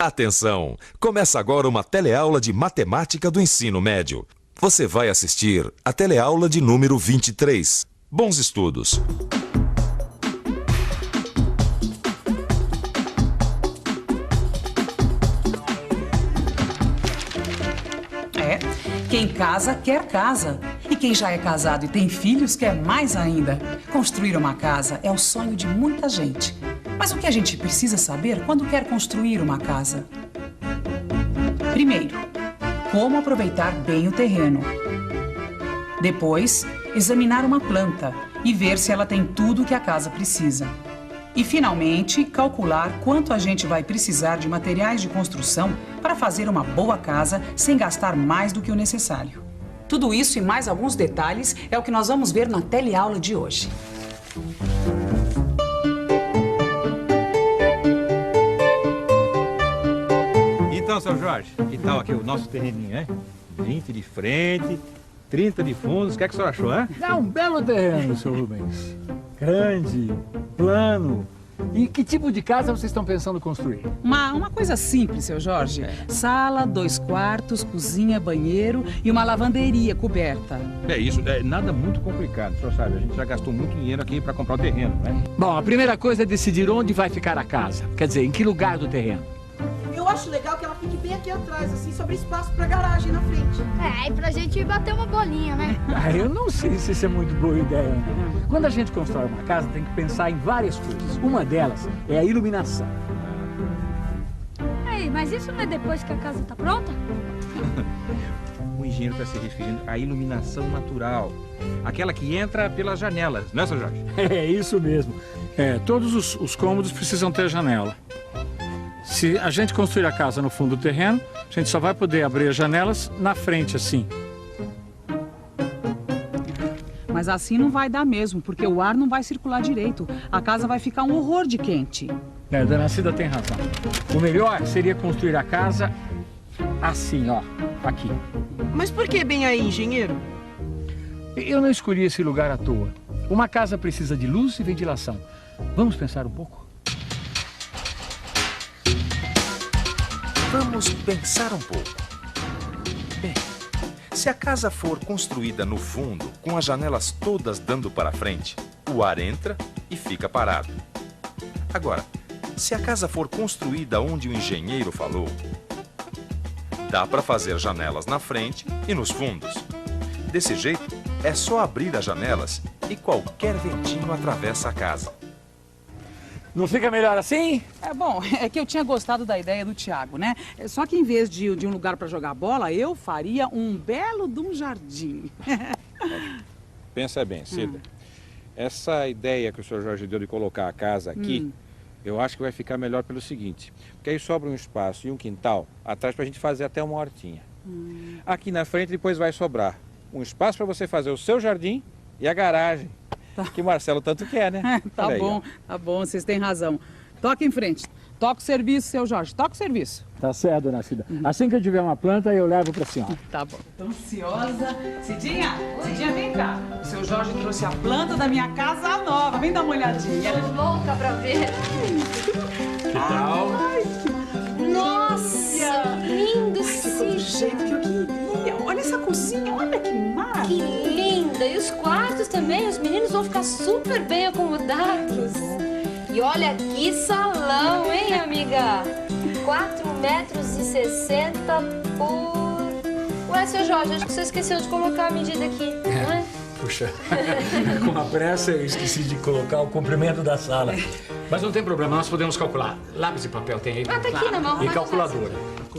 Atenção! Começa agora uma teleaula de matemática do ensino médio. Você vai assistir a teleaula de número 23. Bons estudos! Quem casa, quer casa. E quem já é casado e tem filhos, quer mais ainda. Construir uma casa é o sonho de muita gente. Mas o que a gente precisa saber quando quer construir uma casa? Primeiro, como aproveitar bem o terreno. Depois, examinar uma planta e ver se ela tem tudo o que a casa precisa. E, finalmente, calcular quanto a gente vai precisar de materiais de construção para fazer uma boa casa sem gastar mais do que o necessário. Tudo isso e mais alguns detalhes é o que nós vamos ver na teleaula de hoje. Então, seu Jorge, que tal aqui o nosso terreninho, hein? 20 de frente, 30 de fundos, o que é que o senhor achou, hein? É um belo terreno, seu Rubens. Grande, plano. E que tipo de casa vocês estão pensando construir? Uma coisa simples, seu Jorge. Sala, 2 quartos, cozinha, banheiro e uma lavanderia coberta. É isso, nada muito complicado, o senhor sabe, a gente já gastou muito dinheiro aqui para comprar o terreno, né? Bom, a primeira coisa é decidir onde vai ficar a casa. Quer dizer, em que lugar do terreno. Eu acho legal que ela fique bem aqui atrás, assim, sobre espaço pra garagem na frente. E pra gente bater uma bolinha, né? Eu não sei se isso é muito boa ideia, não. Quando a gente constrói uma casa, tem que pensar em várias coisas. Uma delas é a iluminação. Mas isso não é depois que a casa tá pronta? O engenheiro está se referindo à iluminação natural. Aquela que entra pelas janelas, não é, seu Jorge? É isso mesmo. Todos os cômodos precisam ter janela. Se a gente construir a casa no fundo do terreno, a gente só vai poder abrir as janelas na frente, assim. Mas assim não vai dar mesmo, porque o ar não vai circular direito. A casa vai ficar um horror de quente. Dona Cida tem razão. O melhor seria construir a casa assim, ó, aqui. Mas por que bem aí, engenheiro? Eu não escolhi esse lugar à toa. Uma casa precisa de luz e ventilação. Vamos pensar um pouco? Vamos pensar um pouco. Bem, se a casa for construída no fundo, com as janelas todas dando para frente, o ar entra e fica parado. Agora, se a casa for construída onde o engenheiro falou, dá para fazer janelas na frente e nos fundos. Desse jeito, é só abrir as janelas e qualquer ventinho atravessa a casa. Não fica melhor assim? Bom, é que eu tinha gostado da ideia do Thiago, né? Só que em vez de um lugar para jogar bola, eu faria um belo de um jardim. Pensa bem, Cida. Essa ideia que o senhor Jorge deu de colocar a casa aqui, eu acho que vai ficar melhor pelo seguinte. Porque aí sobra um espaço e um quintal atrás para a gente fazer até uma hortinha. Aqui na frente depois vai sobrar um espaço para você fazer o seu jardim e a garagem. Que o Marcelo tanto quer, né? Tá bom, vocês têm razão. Toca em frente. Toca o serviço, seu Jorge. Toca o serviço. Tá certo, dona Cida. Assim que eu tiver uma planta, eu levo pra senhora. Tá bom. Tô ansiosa. Cidinha, vem cá. O seu Jorge trouxe a planta da minha casa nova. Vem dar uma olhadinha. Tô louca pra ver. Que tal? Nossa, lindo, Cida. Do jeito que eu queria. Olha essa cozinha, olha que maravilha. Que linda. E os quartos também, os meninos vão ficar super bem acomodados. E olha que salão, hein, amiga? 4,60 m por... Ué, seu Jorge, acho que você esqueceu de colocar a medida aqui, não é? Puxa, com a pressa eu esqueci de colocar o comprimento da sala. Mas não tem problema, nós podemos calcular. Lápis e papel tem aí? Tá aqui na mão. E calculadora.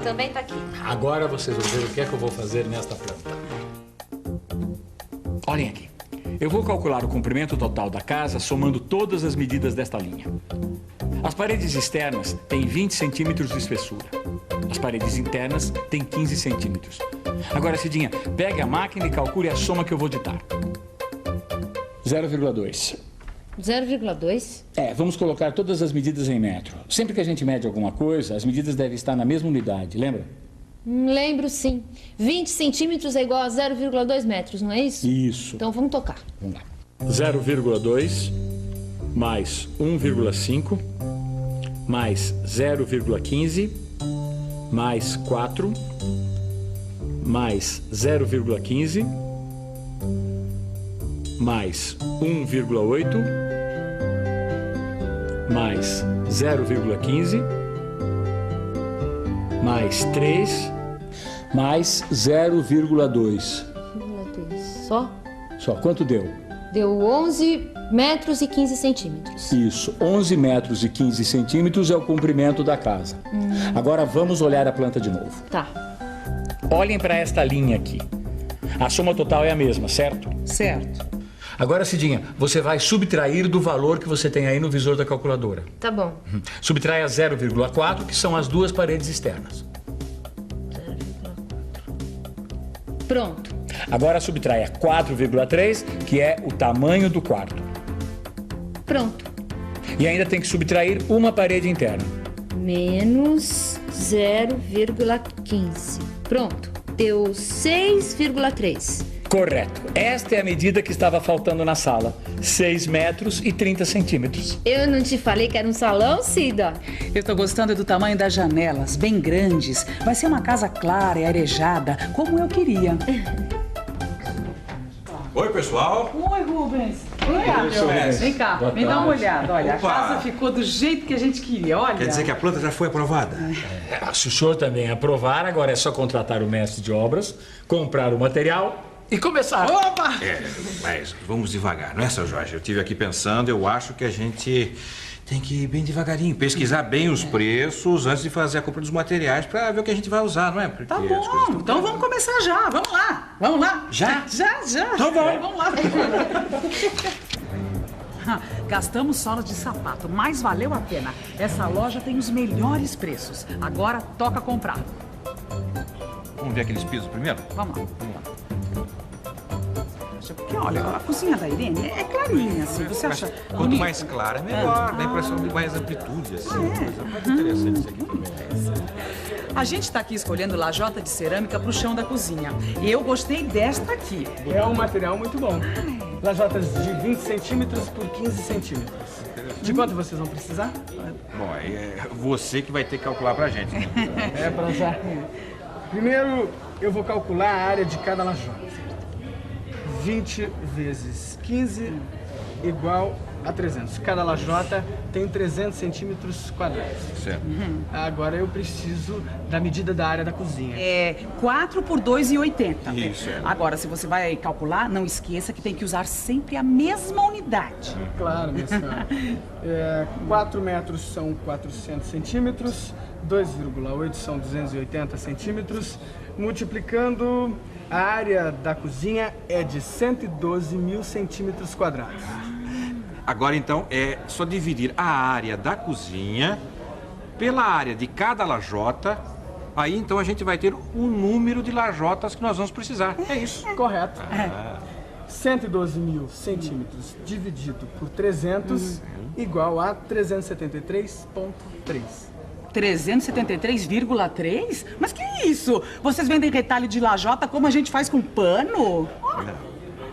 Também tá aqui. Agora vocês vão ver o que é que eu vou fazer nesta planta. Olhem aqui. Eu vou calcular o comprimento total da casa somando todas as medidas desta linha. As paredes externas têm 20 centímetros de espessura. As paredes internas têm 15 centímetros. Agora, Cidinha, pegue a máquina e calcule a soma que eu vou ditar. 0,2. 0,2? Vamos colocar todas as medidas em metro. Sempre que a gente mede alguma coisa, as medidas devem estar na mesma unidade, lembra? Lembro, sim. 20 centímetros é igual a 0,2 metros, não é isso? Isso. Então vamos tocar. Vamos lá. 0,2 mais 1,5 mais 0,15 mais 4, mais 0,15, mais 1,8, mais 0,15, mais 3, mais 0,2. Só? Só, quanto deu? Deu 11 metros e 15 centímetros. Isso, 11 metros e 15 centímetros é o comprimento da casa. Agora vamos olhar a planta de novo. Tá. Olhem para esta linha aqui. A soma total é a mesma, certo? Certo. Agora, Cidinha, você vai subtrair do valor que você tem aí no visor da calculadora. Tá bom. Subtraia 0,4, que são as duas paredes externas. Pronto. Agora subtraia 4,3, que é o tamanho do quarto. Pronto. E ainda tem que subtrair uma parede interna. Menos 0,15. Pronto. Deu 6,3. Correto. Esta é a medida que estava faltando na sala. 6 metros e 30 centímetros. Eu não te falei que era um salão, Cida? Eu tô gostando do tamanho das janelas, bem grandes. Vai ser uma casa clara e arejada, como eu queria. Oi, pessoal. Oi, Rubens. Vem cá, me dá uma olhada. Olha, Opa. a casa ficou do jeito que a gente queria, olha. Quer dizer que a planta já foi aprovada? Se o senhor também aprovar, agora é só contratar o mestre de obras, comprar o material e começar. Opa! Mas vamos devagar, não é, seu Jorge? Eu estive aqui pensando, eu acho que a gente tem que ir bem devagarinho, pesquisar bem os preços antes de fazer a compra dos materiais para ver o que a gente vai usar, não é? Porque Tá as coisas bom, estão então vamos começar já. Vamos lá, vamos lá. Já? Já. Então vai. Vamos lá. Gastamos solas de sapato, mas valeu a pena. Essa loja tem os melhores preços. Agora toca comprar. Vamos ver aqueles pisos primeiro? Vamos lá. Porque, olha, a cozinha da Irene é clarinha, assim. Você acha Quanto bonito? mais clara, melhor. Dá a impressão de mais amplitude, assim. Coisa muito interessante isso aqui também. A gente tá aqui escolhendo lajota de cerâmica pro chão da cozinha. Eu gostei desta aqui. É um material muito bom. Lajotas de 20 centímetros por 15 centímetros. De quanto vocês vão precisar? Bom, é você que vai ter que calcular pra gente. Né? É pra já. Primeiro, eu vou calcular a área de cada lajota. 20 vezes 15 igual a 300. Cada lajota tem 300 centímetros quadrados. Certo. Agora eu preciso da medida da área da cozinha. É 4 por 2,80. Isso, é. Agora, se você vai calcular, não esqueça que tem que usar sempre a mesma unidade. Claro, minha senhora. 4 metros são 400 centímetros, 2,8 são 280 centímetros. Multiplicando, a área da cozinha é de 112 mil centímetros quadrados. Agora, então, é só dividir a área da cozinha pela área de cada lajota. Aí, então, a gente vai ter o número de lajotas que nós vamos precisar. É isso. Correto. 112 mil centímetros dividido por 300 igual a 373,3. 373,3? Mas que isso? Vocês vendem retalho de lajota como a gente faz com pano?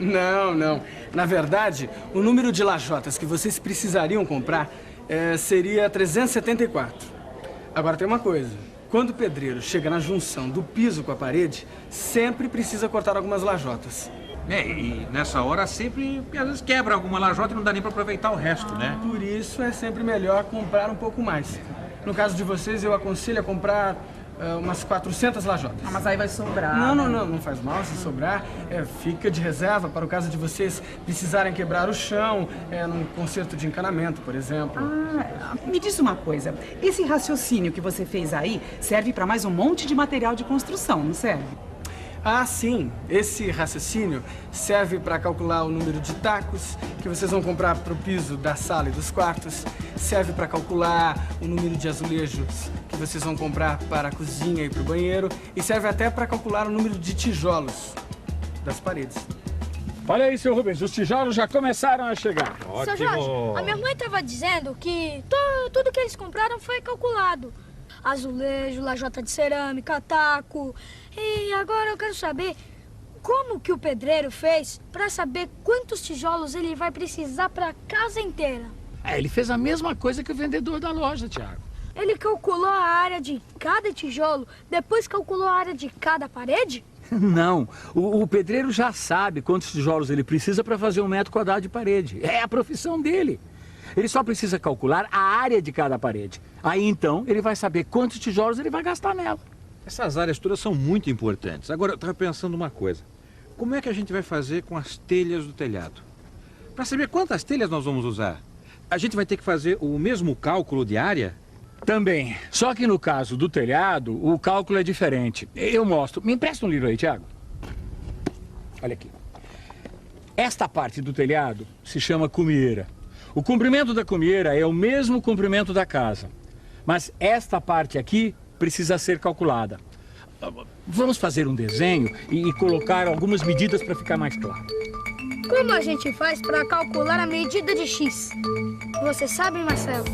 Não. Na verdade, o número de lajotas que vocês precisariam comprar seria 374. Agora tem uma coisa. Quando o pedreiro chega na junção do piso com a parede, sempre precisa cortar algumas lajotas. E nessa hora sempre, às vezes, quebra alguma lajota e não dá nem para aproveitar o resto, né? Por isso é sempre melhor comprar um pouco mais. No caso de vocês, eu aconselho a comprar umas 400 lajotas. Mas aí vai sobrar. Não faz mal se sobrar. Fica de reserva para o caso de vocês precisarem quebrar o chão, num conserto de encanamento, por exemplo. Me diz uma coisa, esse raciocínio que você fez aí serve para mais um monte de material de construção, não serve? Sim. Esse raciocínio serve para calcular o número de tacos que vocês vão comprar para o piso da sala e dos quartos. Serve para calcular o número de azulejos que vocês vão comprar para a cozinha e para o banheiro. E serve até para calcular o número de tijolos das paredes. Olha aí, seu Rubens, os tijolos já começaram a chegar. Seu Jorge, a minha mãe estava dizendo que tudo que eles compraram foi calculado. Azulejo, lajota de cerâmica, taco. E agora eu quero saber como que o pedreiro fez para saber quantos tijolos ele vai precisar para a casa inteira. Ele fez a mesma coisa que o vendedor da loja, Tiago. ele calculou a área de cada tijolo, depois calculou a área de cada parede? Não, o pedreiro já sabe quantos tijolos ele precisa para fazer 1 metro quadrado de parede. É a profissão dele. Ele só precisa calcular a área de cada parede. Aí então ele vai saber quantos tijolos ele vai gastar nela. Essas áreas todas são muito importantes. Agora, eu estava pensando uma coisa. Como é que a gente vai fazer com as telhas do telhado? Para saber quantas telhas nós vamos usar, a gente vai ter que fazer o mesmo cálculo de área? Também. Só que no caso do telhado, o cálculo é diferente. Eu mostro. Me empresta um livro aí, Tiago. Olha aqui. Esta parte do telhado se chama cumieira. O comprimento da cumieira é o mesmo comprimento da casa. Mas esta parte aqui precisa ser calculada. Vamos fazer um desenho e colocar algumas medidas para ficar mais claro. Como a gente faz para calcular a medida de x? Você sabe, Marcelo?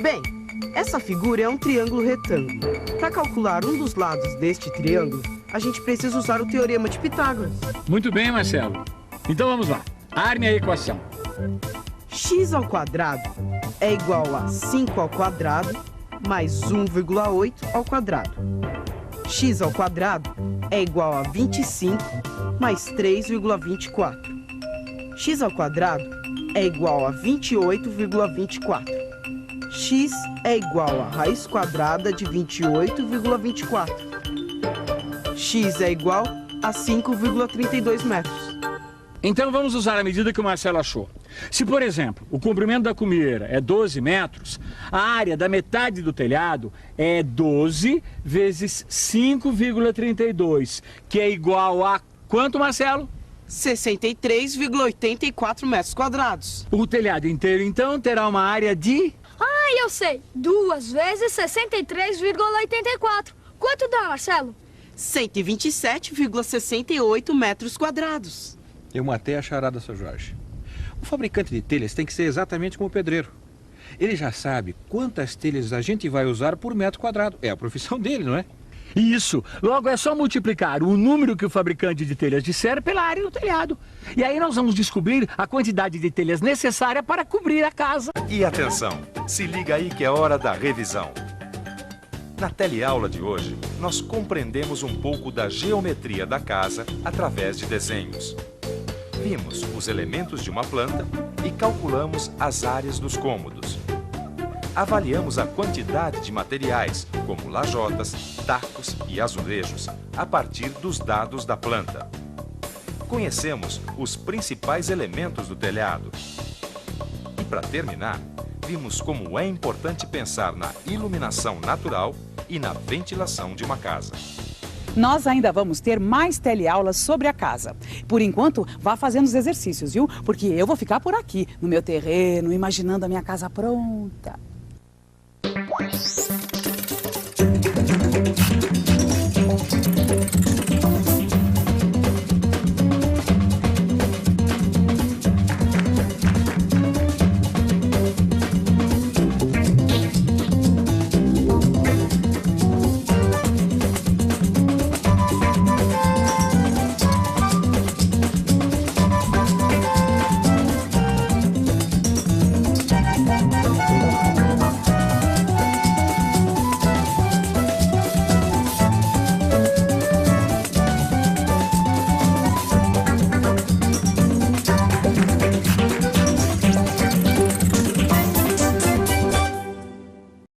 Bem, essa figura é um triângulo retângulo. Para calcular um dos lados deste triângulo, a gente precisa usar o teorema de Pitágoras. Muito bem, Marcelo. Então vamos lá. Arme a equação. X ao quadrado é igual a 5 ao quadrado mais 1,8 ao quadrado. X ao quadrado é igual a 25 mais 3,24. X ao quadrado é igual a 28,24. X é igual a raiz quadrada de 28,24. X é igual a 5,32 metros. Então vamos usar a medida que o Marcelo achou. Se, por exemplo, o comprimento da cumieira é 12 metros, a área da metade do telhado é 12 vezes 5,32, que é igual a quanto, Marcelo? 63,84 metros quadrados. O telhado inteiro, então, terá uma área de... Ah, eu sei! 2 vezes 63,84. Quanto dá, Marcelo? 127,68 metros quadrados. Eu matei a charada, seu Jorge. O fabricante de telhas tem que ser exatamente como o pedreiro. Ele já sabe quantas telhas a gente vai usar por metro quadrado. É a profissão dele, não é? Isso. Logo é só multiplicar o número que o fabricante de telhas disser pela área do telhado. E aí nós vamos descobrir a quantidade de telhas necessária para cobrir a casa. E atenção, se liga aí que é hora da revisão. Na teleaula de hoje, nós compreendemos um pouco da geometria da casa através de desenhos. Vimos os elementos de uma planta e calculamos as áreas dos cômodos. Avaliamos a quantidade de materiais, como lajotas, tacos e azulejos, a partir dos dados da planta. Conhecemos os principais elementos do telhado. E para terminar, vimos como é importante pensar na iluminação natural e na ventilação de uma casa. Nós ainda vamos ter mais teleaulas sobre a casa. Por enquanto, vá fazendo os exercícios, viu? Porque eu vou ficar por aqui, no meu terreno, imaginando a minha casa pronta.